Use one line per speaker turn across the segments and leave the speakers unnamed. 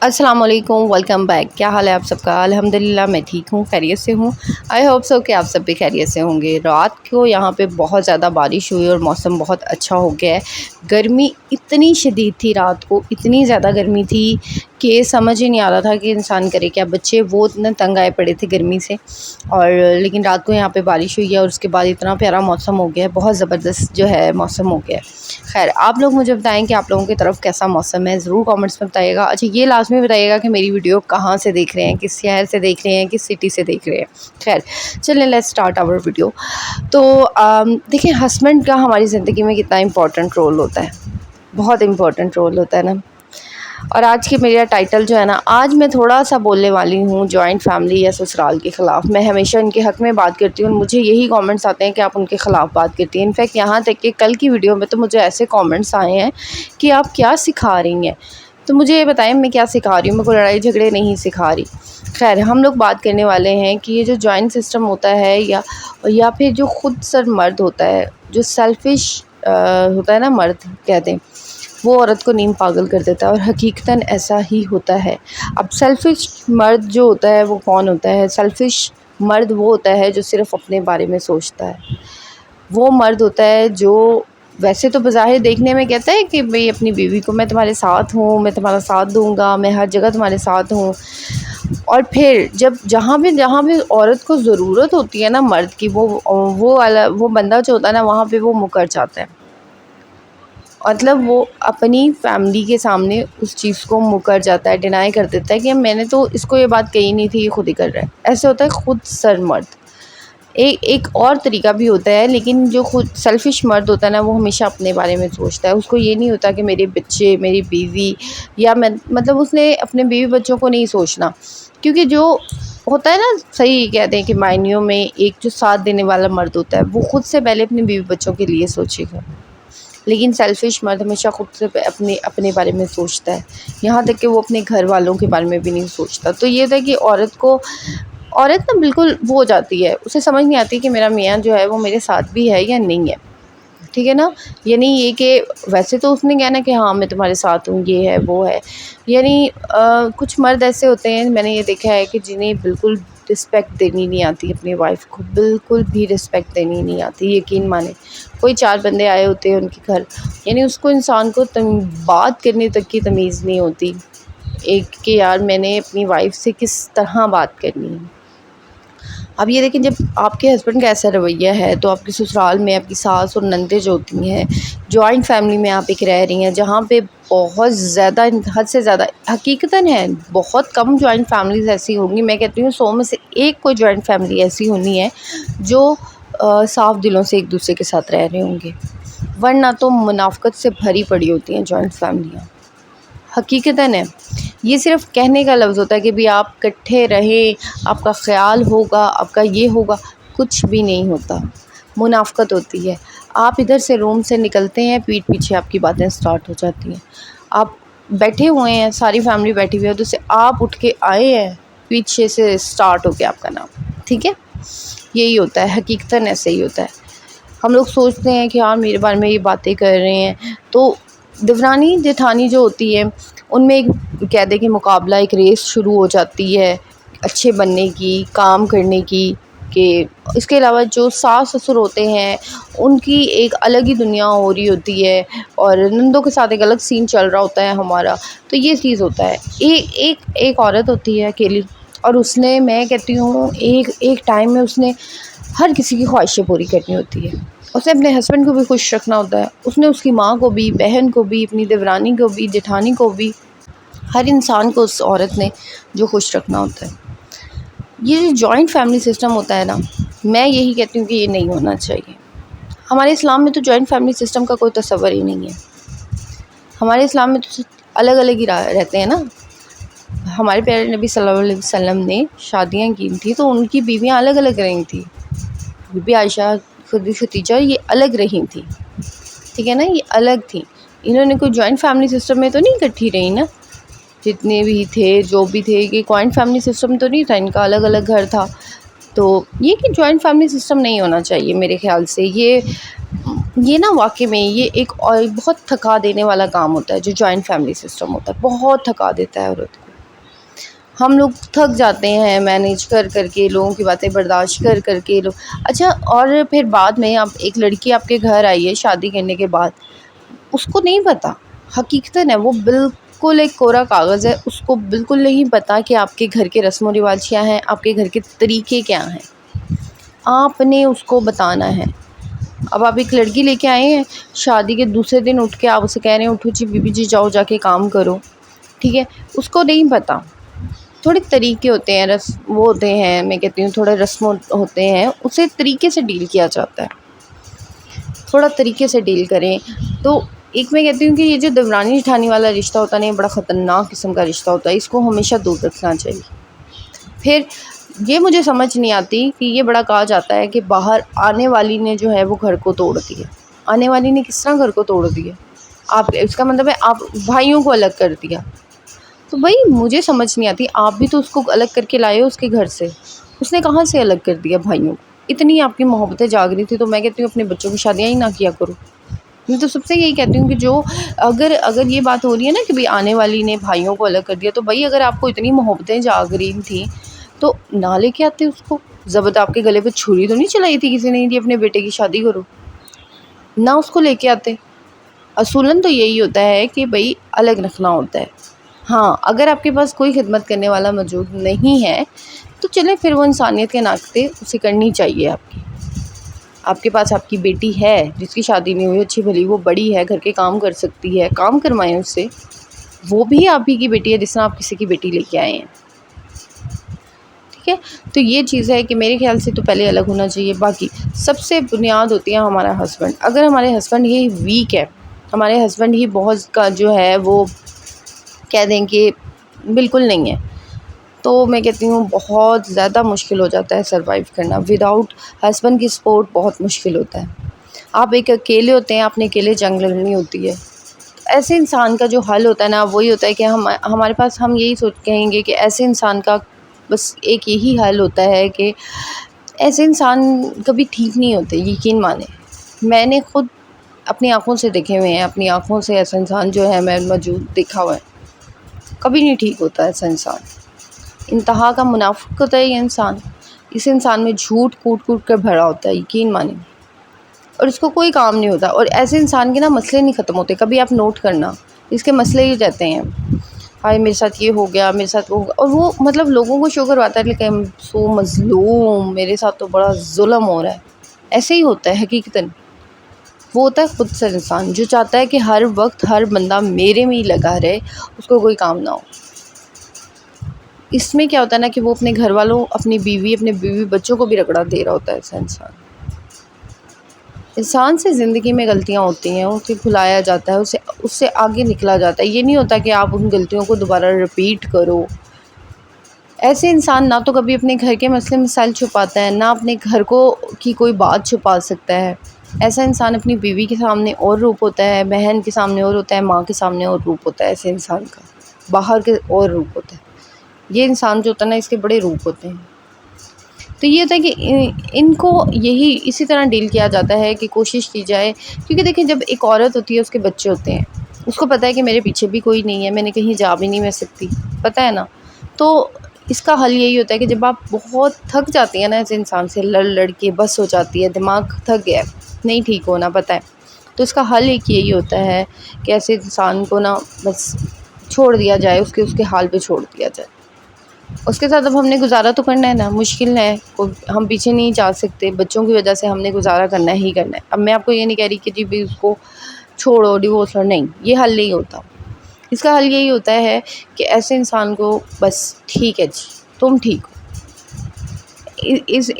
السلام علیکم، welcome back. کیا حال ہے آپ سب کا؟ الحمدللہ میں ٹھیک ہوں، خیریت سے ہوں۔ آئی ہوپ سو کہ آپ سب بھی خیریت سے ہوں گے۔ رات کو یہاں پہ بہت زیادہ بارش ہوئی اور موسم بہت اچھا ہو گیا ہے۔ گرمی اتنی شدید تھی رات کو، اتنی زیادہ گرمی تھی کہ سمجھ ہی نہیں آ رہا تھا کہ انسان کرے کیا۔ بچے وہ اتنے تنگ آئے پڑے تھے گرمی سے، اور لیکن رات کو یہاں پہ بارش ہوئی ہے اور اس کے بعد اتنا پیارا موسم ہو گیا ہے، بہت زبردست جو ہے موسم ہو گیا ہے۔ خیر، آپ لوگ مجھے بتائیں کہ آپ لوگوں کی طرف کیسا موسم ہے، ضرور کامنٹس میں بتائیے گا۔ اچھا، یہ لازمی بتائیے گا کہ میری ویڈیو کہاں سے دیکھ رہے ہیں، کس شہر سے دیکھ رہے ہیں، کس سٹی سے دیکھ رہے ہیں۔ خیر چلیں، لیٹس اسٹارٹ آور ویڈیو۔ تو دیکھیں، ہسبینڈ کا ہماری زندگی میں کتنا امپورٹنٹ رول ہوتا ہے، بہت امپورٹنٹ رول ہوتا ہے نا۔ اور آج کی میرا ٹائٹل جو ہے نا، آج میں تھوڑا سا بولنے والی ہوں جوائنٹ فیملی یا سسرال کے خلاف۔ میں ہمیشہ ان کے حق میں بات کرتی ہوں، مجھے یہی کامنٹس آتے ہیں کہ آپ ان کے خلاف بات کرتی ہیں۔ انفیکٹ یہاں تک کہ کل کی ویڈیو میں تو مجھے ایسے کامنٹس آئے ہیں کہ آپ کیا سکھا رہی ہیں۔ تو مجھے یہ بتائیں میں کیا سکھا رہی ہوں؟ میں کوئی لڑائی جھگڑے نہیں سکھا رہی۔ خیر، ہم لوگ بات کرنے والے ہیں کہ یہ جو جوائنٹ سسٹم ہوتا ہے یا پھر جو خود سر مرد ہوتا ہے، جو سیلفش ہوتا ہے نا، مرد کہتے ہیں، وہ عورت کو نیم پاگل کر دیتا ہے، اور حقیقتاً ایسا ہی ہوتا ہے۔ اب سیلفش مرد جو ہوتا ہے وہ کون ہوتا ہے؟ سیلفش مرد وہ ہوتا ہے جو صرف اپنے بارے میں سوچتا ہے۔ وہ مرد ہوتا ہے جو ویسے تو بظاہر دیکھنے میں کہتا ہے کہ بھئی اپنی بیوی کو میں تمہارے ساتھ ہوں، میں تمہارا ساتھ دوں گا، میں ہر جگہ تمہارے ساتھ ہوں، اور پھر جہاں بھی عورت کو ضرورت ہوتی ہے نا مرد کی، وہ بندہ جو ہوتا ہے نا، وہاں پہ وہ مکر جاتا ہے۔ مطلب وہ اپنی فیملی کے سامنے اس چیز کو مکر جاتا ہے، ڈینائی کر دیتا ہے کہ میں نے تو اس کو یہ بات کہی نہیں تھی، یہ خود ہی کر رہا ہے۔ ایسے ہوتا ہے خود سر مرد۔ ایک اور طریقہ بھی ہوتا ہے، لیکن جو خود سیلفش مرد ہوتا ہے نا، وہ ہمیشہ اپنے بارے میں سوچتا ہے۔ اس کو یہ نہیں ہوتا کہ میرے بچے، میری بیوی، یا مطلب اس نے اپنے بیوی بچوں کو نہیں سوچنا، کیونکہ جو ہوتا ہے نا، صحیح کہتے ہیں کہ معنیوں میں ایک جو ساتھ دینے والا مرد ہوتا ہے، وہ خود سے پہلے اپنے بیوی بچوں کے لیے سوچے گا۔ لیکن سیلفش مرد ہمیشہ خود سے اپنے بارے میں سوچتا ہے، یہاں تک کہ وہ اپنے گھر والوں کے بارے میں بھی نہیں سوچتا۔ تو یہ تھا کہ عورت نا بالکل وہ ہو جاتی ہے، اسے سمجھ نہیں آتی کہ میرا میاں جو ہے وہ میرے ساتھ بھی ہے یا نہیں ہے، ٹھیک ہے نا۔ یعنی یہ کہ ویسے تو اس نے کہنا کہ ہاں میں تمہارے ساتھ ہوں، یہ ہے وہ ہے۔ یعنی کچھ مرد ایسے ہوتے ہیں، میں نے یہ دیکھا ہے کہ جنہیں بالکل رسپیکٹ دینی نہیں آتی، اپنی وائف کو بالکل بھی رسپیکٹ دینی نہیں آتی۔ یقین مانے، کوئی 4 بندے آئے ہوتے ہیں ان کے گھر، یعنی اس کو انسان کو بات کرنے تک کی تمیز نہیں ہوتی، ایک کہ یار میں نے اپنی وائف سے کس طرح بات کرنی ہے۔ اب یہ دیکھیں، جب آپ کے ہسبینڈ کا ایسا رویہ ہے تو آپ کے سسرال میں آپ کی ساس اور نندیں جو ہوتی ہیں، جوائنٹ فیملی میں آپ ایک رہ رہی ہیں جہاں پہ بہت زیادہ، حد سے زیادہ، حقیقتاً ہے بہت کم جوائنٹ فیملیز ایسی ہوں گی، میں کہتی ہوں 100 میں سے ایک کوئی جوائنٹ فیملی ایسی ہونی ہے جو صاف دلوں سے ایک دوسرے کے ساتھ رہ رہے ہوں گے، ورنہ تو منافقت سے بھری پڑی ہوتی ہیں جوائنٹ فیملیاں۔ حقیقتاً ہے، یہ صرف کہنے کا لفظ ہوتا ہے کہ بھی آپ کٹھے رہیں، آپ کا خیال ہوگا، آپ کا یہ ہوگا، کچھ بھی نہیں ہوتا، منافقت ہوتی ہے۔ آپ ادھر سے روم سے نکلتے ہیں، پیٹھ پیچھے آپ کی باتیں سٹارٹ ہو جاتی ہیں۔ آپ بیٹھے ہوئے ہیں، ساری فیملی بیٹھی ہوئی ہے، تو سے آپ اٹھ کے آئے ہیں، پیچھے سے سٹارٹ ہو گیا آپ کا نام، ٹھیک ہے۔ یہی ہوتا ہے، حقیقتاً ایسے ہی ہوتا ہے۔ ہم لوگ سوچتے ہیں کہ ہاں میرے بارے میں یہ باتیں کر رہے ہیں، تو دیورانی جیٹھانی جو ہوتی ہے ان میں ایک کہہ دے کہ مقابلہ، ایک ریس شروع ہو جاتی ہے اچھے بننے کی، کام کرنے کی۔ کہ اس کے علاوہ جو ساس سسر ہوتے ہیں ان کی ایک الگ ہی دنیا ہو رہی ہوتی ہے، اور نندوں کے ساتھ ایک الگ سین چل رہا ہوتا ہے ہمارا۔ تو یہ چیز ہوتا ہے، ایک عورت ہوتی ہے اکیلی، اور اس نے، میں کہتی ہوں ایک ٹائم میں اس نے ہر کسی کی خواہشیں پوری کرنی ہوتی ہے۔ اس نے اپنے ہسبینڈ کو بھی خوش رکھنا ہوتا ہے، اس نے اس کی ماں کو بھی، بہن کو بھی، اپنی دیورانی کو بھی، جیٹھانی کو بھی، ہر انسان کو اس عورت نے جو خوش رکھنا ہوتا ہے۔ یہ جو جوائنٹ فیملی سسٹم ہوتا ہے نا، میں یہی کہتی ہوں کہ یہ نہیں ہونا چاہیے۔ ہمارے اسلام میں تو جوائنٹ فیملی سسٹم کا کوئی تصور ہی نہیں ہے۔ ہمارے اسلام میں تو الگ الگ ہی رہتے ہیں نا۔ ہمارے پیارے نبی صلی اللہ علیہ وسلم نے شادیاں کی تھیں تو ان کی بیویاں الگ الگ رہی تھیں، بی بی عائشہ، خود ختیجہ، یہ الگ رہی تھیں، ٹھیک ہے نا، یہ الگ تھیں۔ انہوں نے کوئی جوائنٹ فیملی سسٹم میں تو نہیں اکٹھی رہی نا، جتنے بھی تھے جو بھی تھے، یہ جوائنٹ فیملی سسٹم تو نہیں تھا ان کا، الگ الگ گھر تھا۔ تو یہ کہ جوائنٹ فیملی سسٹم نہیں ہونا چاہیے میرے خیال سے۔ یہ نا واقعی میں یہ ایک بہت تھکا دینے والا کام ہوتا ہے، جو جوائنٹ فیملی سسٹم ہوتا ہے، بہت تھکا دیتا ہے عورت کو۔ ہم لوگ تھک جاتے ہیں مینیج کر کر کے، لوگوں کی باتیں برداشت کر کر کے لوگ. اچھا، اور پھر بعد میں اب ایک لڑکی آپ کے گھر آئی ہے شادی کرنے کے بعد، اس کو نہیں پتہ، حقیقتاً ہے وہ بالکل ایک کوڑا کاغذ ہے، اس کو بالکل نہیں پتہ کہ آپ کے گھر کے رسم و رواج کیا ہیں، آپ کے گھر کے طریقے کیا ہیں. آپ نے اس کو بتانا ہے. اب آپ ایک لڑکی لے کے آئے ہیں، شادی کے دوسرے دن اٹھ کے آپ اسے کہہ رہے ہیں اٹھو جی بی بی جی جاؤ جا کے کام کرو، ٹھیک ہے. اس کو نہیں پتہ، تھوڑے طریقے ہوتے ہیں، وہ ہوتے ہیں، میں کہتی ہوں تھوڑے رسم ہوتے ہیں، اسے طریقے سے ڈیل کیا جاتا ہے. تھوڑا طریقے سے ڈیل کریں. تو ایک میں کہتی ہوں کہ یہ جو دیورانی جٹھانی والا رشتہ ہوتا ہے نا، یہ بڑا خطرناک قسم کا رشتہ ہوتا ہے، اس کو ہمیشہ دور رکھنا چاہیے. پھر یہ مجھے سمجھ نہیں آتی کہ یہ بڑا کہا جاتا ہے کہ باہر آنے والی نے جو ہے وہ گھر کو توڑ دیا. آنے والی نے کس طرح گھر کو توڑ دیا؟ آپ، اس کا مطلب ہے آپ بھائیوں کو الگ کر دیا. تو بھائی مجھے سمجھ نہیں آتی، آپ بھی تو اس کو الگ کر کے لائے ہو اس کے گھر سے، اس نے کہاں سے الگ کر دیا بھائیوں کو؟ اتنی آپ کی محبتیں جاگ رہی تھی تو میں کہتی ہوں اپنے بچوں کی شادیاں ہی نہ کیا کرو. میں تو سب سے یہی کہتی ہوں کہ جو اگر یہ بات ہو رہی ہے نا کہ بھئی آنے والی نے بھائیوں کو الگ کر دیا، تو بھائی اگر آپ کو اتنی محبتیں جاگ رہی تھیں تو نہ لے کے آتے اس کو. ضبط آپ کے گلے پہ چھری تو نہیں چلائی تھی کسی نے کہ اپنے بیٹے کی شادی کرو؟ نہ اس کو لے کے آتے. اصولاً تو یہی ہوتا ہے کہ بھئی الگ رکھنا ہوتا ہے. ہاں، اگر آپ کے پاس کوئی خدمت کرنے والا موجود نہیں ہے تو چلیں پھر وہ انسانیت کے ناطے اسے کرنی چاہیے. آپ کے پاس آپ کی بیٹی ہے جس کی شادی نہیں ہوئی، اچھی بھلی وہ بڑی ہے، گھر کے کام کر سکتی ہے، کام کروائیں اس سے. وہ بھی آپ ہی کی بیٹی ہے جس طرح آپ کسی کی بیٹی لے کے آئے ہیں. ٹھیک ہے، تو یہ چیز ہے کہ میرے خیال سے تو پہلے الگ ہونا چاہیے. باقی سب سے بنیاد ہوتی ہے ہمارا ہسبینڈ. اگر ہمارے ہسبینڈ ہی ویک ہے، ہمارے ہسبینڈ ہی بہت کا جو ہے وہ کہہ دیں کہ بالکل نہیں ہے، تو میں کہتی ہوں بہت زیادہ مشکل ہو جاتا ہے سروائیو کرنا. وداؤٹ ہسبینڈ کی سپورٹ بہت مشکل ہوتا ہے. آپ ایک اکیلے ہوتے ہیں، آپ نے اکیلے جنگ لڑنی ہوتی ہے. ایسے انسان کا جو حل ہوتا ہے نا وہی ہوتا ہے کہ ہمارے پاس ہم یہی کہیں گے کہ ایسے انسان کا بس ایک یہی حل ہوتا ہے کہ ایسے انسان کبھی ٹھیک نہیں ہوتے. یقین مانیں، میں نے خود اپنی آنکھوں سے دیکھے ہوئے ہیں، اپنی آنکھوں سے ایسا انسان جو ہے میں موجود دیکھا ہوا ہے. کبھی نہیں ٹھیک ہوتا ایسا انسان. انتہا کا منافق ہوتا ہے یہ انسان. اس انسان میں جھوٹ کوٹ کوٹ کر بھرا ہوتا ہے، یقین مانیں، اور اس کو کوئی کام نہیں ہوتا. اور ایسے انسان کے نا مسئلے نہیں ختم ہوتے. کبھی آپ نوٹ کرنا، اس کے مسئلے ہی رہتے ہیں. ہائے میرے ساتھ یہ ہو گیا، میرے ساتھ وہ ہو گیا، اور وہ مطلب لوگوں کو شو کرواتا ہے لیکن سو مظلوم، میرے ساتھ تو بڑا ظلم ہو رہا ہے. ایسے ہی ہوتا ہے حقیقتاً. وہ ہوتا ہے خود سے انسان جو چاہتا ہے کہ ہر وقت ہر بندہ میرے میں ہی لگا رہے، اس کو کوئی کام نہ ہو. اس میں کیا ہوتا ہے نا کہ وہ اپنے گھر والوں، اپنی بیوی، اپنے بیوی بچوں کو بھی رگڑا دے رہا ہوتا ہے ایسا انسان. انسان سے زندگی میں غلطیاں ہوتی ہیں، اسے بھلایا جاتا ہے، اس سے آگے نکلا جاتا ہے. یہ نہیں ہوتا کہ آپ ان غلطیوں کو دوبارہ رپیٹ کرو. ایسے انسان نہ تو کبھی اپنے گھر کے مسئلے مسائل چھپاتا ہے، نہ اپنے گھر کو کی کوئی بات چھپا سکتا ہے. ایسا انسان اپنی بیوی کے سامنے اور روپ ہوتا ہے، بہن کے سامنے اور ہوتا ہے، ماں کے سامنے اور روپ ہوتا ہے. ایسے انسان کا باہر کے اور روپ ہوتا ہے. یہ انسان جو ہوتا ہے نا اس کے بڑے روپ ہوتے ہیں. تو یہ ہوتا ہے کہ ان کو یہی اسی طرح ڈیل کیا جاتا ہے کہ کوشش کی جائے. کیونکہ دیکھیں جب ایک عورت ہوتی ہے اس کے بچے ہوتے ہیں، اس کو پتہ ہے کہ میرے پیچھے بھی کوئی نہیں ہے، میں نے کہیں جا بھی نہیں میں سکتی، پتہ ہے نا. تو اس کا حل یہی ہوتا ہے کہ جب آپ بہت تھک جاتی ہیں نا ایسے انسان سے لڑ لڑ کے، بس ہو جاتی ہے، دماغ تھک گیا ہے، نہیں ٹھیک ہونا پتہ ہے، تو اس کا حل ایک یہی ہوتا ہے کہ ایسے انسان کو نا بس چھوڑ دیا جائے، اس کے حال پہ چھوڑ دیا جائے. اس کے ساتھ اب ہم نے گزارا تو کرنا ہے نا، مشکل ہے، ہم پیچھے نہیں جا سکتے. بچوں کی وجہ سے ہم نے گزارا کرنا ہی کرنا ہے. اب میں آپ کو یہ نہیں کہہ رہی کہ جی بھی اس کو چھوڑو، ڈیورس ہو، نہیں، یہ حل نہیں ہوتا. اس کا حل یہی ہوتا ہے کہ ایسے انسان کو بس ٹھیک ہے جی تم ٹھیک ہو.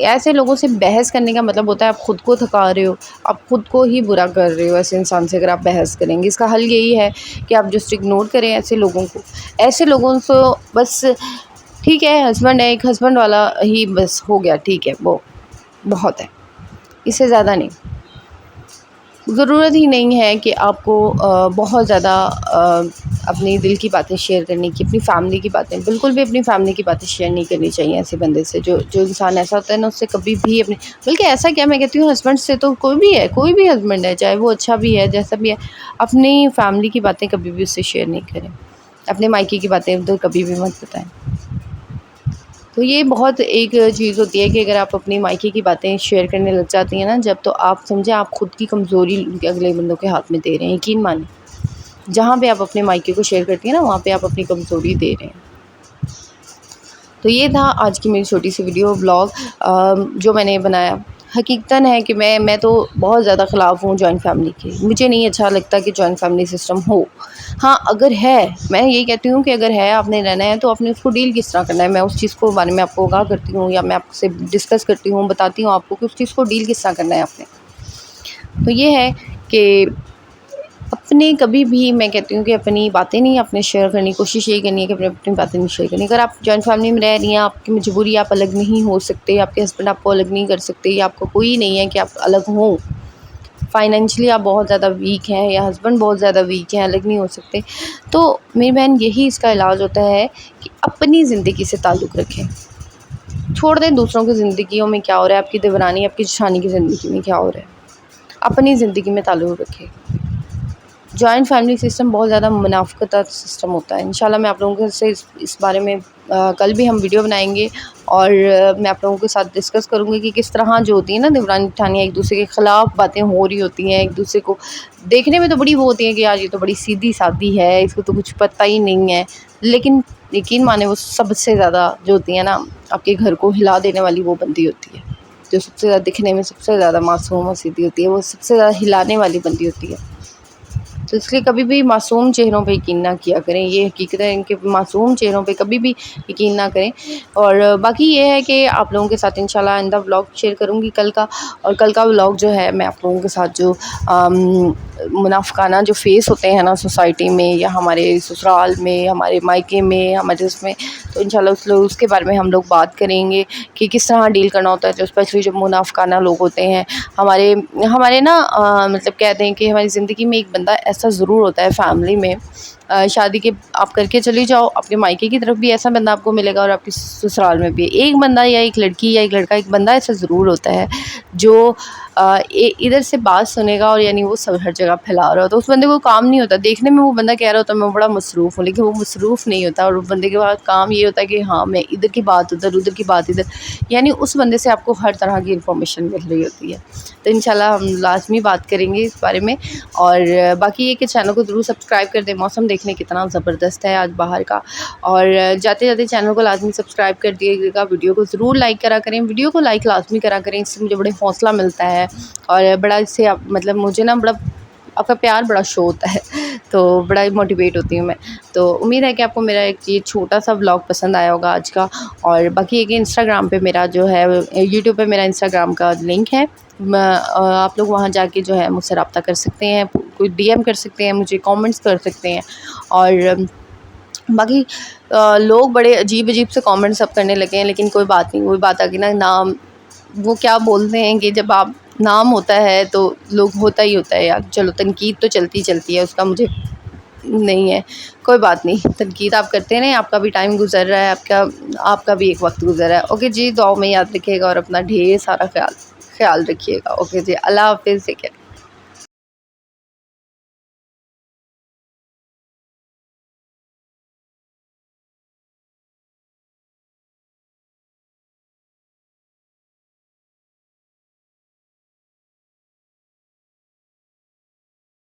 ایسے لوگوں سے بحث کرنے کا مطلب ہوتا ہے آپ خود کو تھکا رہے ہو، آپ خود کو ہی برا کر رہے ہو. ایسے انسان سے اگر آپ بحث کریں گے، اس کا حل یہی ہے کہ آپ جسٹ اگنور کریں ایسے لوگوں کو. ایسے لوگوں سے بس ٹھیک ہے، ہسبینڈ ہے، ایک ہسبینڈ والا ہی بس ہو گیا، ٹھیک ہے، وہ بہت ہے، اس سے زیادہ نہیں. ضرورت ہی نہیں ہے کہ آپ کو بہت زیادہ اپنی دل کی باتیں شیئر کرنے کی. اپنی فیملی کی باتیں بالکل بھی اپنی فیملی کی باتیں شیئر نہیں کرنی چاہیے ایسے بندے سے. جو انسان ایسا ہوتا ہے نا اس سے کبھی بھی اپنی، بلکہ ایسا کیا میں کہتی ہوں ہسبینڈ سے تو کوئی بھی ہے، کوئی بھی ہسبینڈ ہے چاہے وہ اچھا بھی ہے جیسا بھی ہے، اپنی فیملی کی باتیں کبھی بھی اس سے شیئر نہیں کریں. اپنے مائکے کی باتیں ادھر کبھی بھی مت بتائیں. تو یہ بہت ایک چیز ہوتی ہے کہ اگر آپ اپنی مائکے کی باتیں شیئر کرنے لگ جاتی ہیں نا جب، تو آپ سمجھیں آپ خود کی کمزوری اگلے بندوں کے ہاتھ میں دے رہے ہیں. یقین مانیں جہاں پہ آپ اپنے مائکے کو شیئر کرتی ہیں نا وہاں پہ آپ اپنی کمزوری دے رہے ہیں. تو یہ تھا آج کی میری چھوٹی سی ویڈیو بلاگ جو میں نے بنایا. حقیقتاً ہے کہ میں تو بہت زیادہ خلاف ہوں جوائنٹ فیملی کے. مجھے نہیں اچھا لگتا کہ جوائنٹ فیملی سسٹم ہو. ہاں اگر ہے، میں یہی کہتی ہوں کہ اگر ہے آپ نے رہنا ہے تو آپ نے اس کو ڈیل کس طرح کرنا ہے. میں اس چیز کو بارے میں آپ کو آگاہ کرتی ہوں یا میں آپ سے ڈسکس کرتی ہوں، بتاتی ہوں آپ کو کہ اس چیز کو ڈیل کس طرح کرنا ہے آپ نے. تو یہ ہے کہ اپنے کبھی بھی میں کہتی ہوں کہ اپنی باتیں نہیں اپنے شیئر کرنے کی کوشش یہی کرنی ہے کہ اپنی باتیں نہیں شیئر کرنی. اگر آپ جوائنٹ فیملی میں رہ رہی ہیں، آپ کی مجبوری آپ الگ نہیں ہو سکتے، آپ کے ہسبینڈ آپ کو الگ نہیں کر سکتے، یا آپ کو کوئی نہیں ہے کہ آپ الگ ہوں، فائنینشلی آپ بہت زیادہ ویک ہیں یا ہسبینڈ بہت زیادہ ویک ہیں، الگ نہیں ہو سکتے، تو میری بہن یہی اس کا علاج ہوتا ہے کہ اپنی زندگی سے تعلق رکھیں. چھوڑ دیں دوسروں کی زندگیوں میں کیا ہو رہا ہے، آپ کی دیورانی آپ کی جٹھانی کی زندگی میں کیا ہو رہا ہے. اپنی زندگی میں تعلق رکھیں. جوائنٹ فیملی سسٹم بہت زیادہ منافقت سسٹم ہوتا ہے. انشاءاللہ میں آپ لوگوں سے اس بارے میں کل بھی ہم ویڈیو بنائیں گے، اور میں آپ لوگوں کے ساتھ ڈسکس کروں گی کہ کس طرح جو ہوتی ہیں نا دیورانی جٹھانیاں ایک دوسرے کے خلاف باتیں ہو رہی ہوتی ہیں. ایک دوسرے کو دیکھنے میں تو بڑی وہ ہوتی ہیں کہ یار یہ تو بڑی سیدھی سادی ہے، اس کو تو کچھ پتہ ہی نہیں ہے، لیکن یقین مانے وہ سب سے زیادہ جو ہوتی ہیں نا آپ کے گھر کو ہلا دینے والی وہ بندی ہوتی ہے، جو سب سے زیادہ دکھنے میں سب سے زیادہ معصوم اور سیدھی ہوتی ہے، وہ سب سے زیادہ ہلانے والی بندی ہوتی ہے. تو اس لیے کبھی بھی معصوم چہروں پہ یقین نہ کیا کریں. یہ حقیقت ہے ان کے معصوم چہروں پہ کبھی بھی یقین نہ کریں. اور باقی یہ ہے کہ آپ لوگوں کے ساتھ انشاءاللہ آئندہ ولاگ شیئر کروں گی کل کا. اور کل کا ولاگ جو ہے میں آپ لوگوں کے ساتھ جو منافقانہ جو فیس ہوتے ہیں نا سوسائٹی میں یا ہمارے سسرال میں، ہمارے مائکے میں، ہمارے اس میں، تو انشاءاللہ اس کے بارے میں ہم لوگ بات کریں گے کہ کس طرح ڈیل کرنا ہوتا ہے. جو اسپیشلی جو منافقانہ لوگ ہوتے ہیں ہمارے نا مطلب کہتے ہیں کہ ہماری زندگی میں ایک بندہ ایسا ضرور ہوتا ہے فیملی میں، شادی کے آپ کر کے چلی جاؤ، اپنے مائکے کی طرف بھی ایسا بندہ آپ کو ملے گا اور آپ کے سسرال میں بھی ایک بندہ یا ایک لڑکی یا ایک لڑکا، ایک بندہ ایسا ضرور ہوتا ہے جو ادھر سے بات سنے گا اور یعنی وہ سب ہر جگہ پھیلا رہا ہوتا ہے. اس بندے کو کام نہیں ہوتا. دیکھنے میں وہ بندہ کہہ رہا ہوتا ہے میں بڑا مصروف ہوں، لیکن وہ مصروف نہیں ہوتا. اور اس بندے کے بعد کام یہ ہوتا ہے کہ ہاں میں ادھر کی بات ادھر، ادھر کی بات ادھر، یعنی اس بندے سے آپ کو ہر طرح کی انفارمیشن مل رہی ہوتی ہے. تو انشاءاللہ ہم لازمی بات کریں گے اس بارے میں. اور باقی یہ کہ چینل کو ضرور سبسکرائب کر دیں. موسم دیکھنے کتنا زبردست ہے آج باہر کا. اور جاتے جاتے چینل کو لازمی سبسکرائب کر دیے گا. ویڈیو کو ضرور لائک کرا کریں. ویڈیو کو لائک لازمی کرا کریں، اس سے مجھے بڑے حوصلہ ملتا ہے اور بڑا اس سے مطلب مجھے نا بڑا آپ کا پیار بڑا شو ہوتا ہے، تو بڑا موٹیویٹ ہوتی ہوں میں. تو امید ہے کہ آپ کو میرا ایک یہ چھوٹا سا ولاگ پسند آیا ہوگا آج کا. اور باقی ایک انسٹاگرام پہ میرا جو ہے یوٹیوب پہ میرا انسٹاگرام کا لنک ہے، آپ لوگ وہاں جا کے جو ہے مجھ سے رابطہ کر سکتے ہیں، کوئی ڈی ایم کر سکتے ہیں، مجھے کامنٹس کر سکتے ہیں. اور باقی لوگ بڑے عجیب عجیب سے کامنٹس اب کرنے لگے ہیں، لیکن کوئی بات نہیں. کوئی بات آگے نا نام وہ کیا بولتے ہیں کہ جب آپ نام ہوتا ہے تو لوگ ہوتا ہی ہوتا ہے یار. چلو تنقید تو چلتی چلتی ہے، اس کا مجھے نہیں ہے، کوئی بات نہیں. تنقید آپ کرتے رہیں، آپ کا بھی ٹائم گزر رہا ہے، آپ کا بھی ایک وقت گزر رہا ہے. اوکے جی، دعاؤں میں یاد رکھیے گا اور اپنا ڈھیر سارا خیال رکھیے گا. اوکے جی، اللہ حافظ.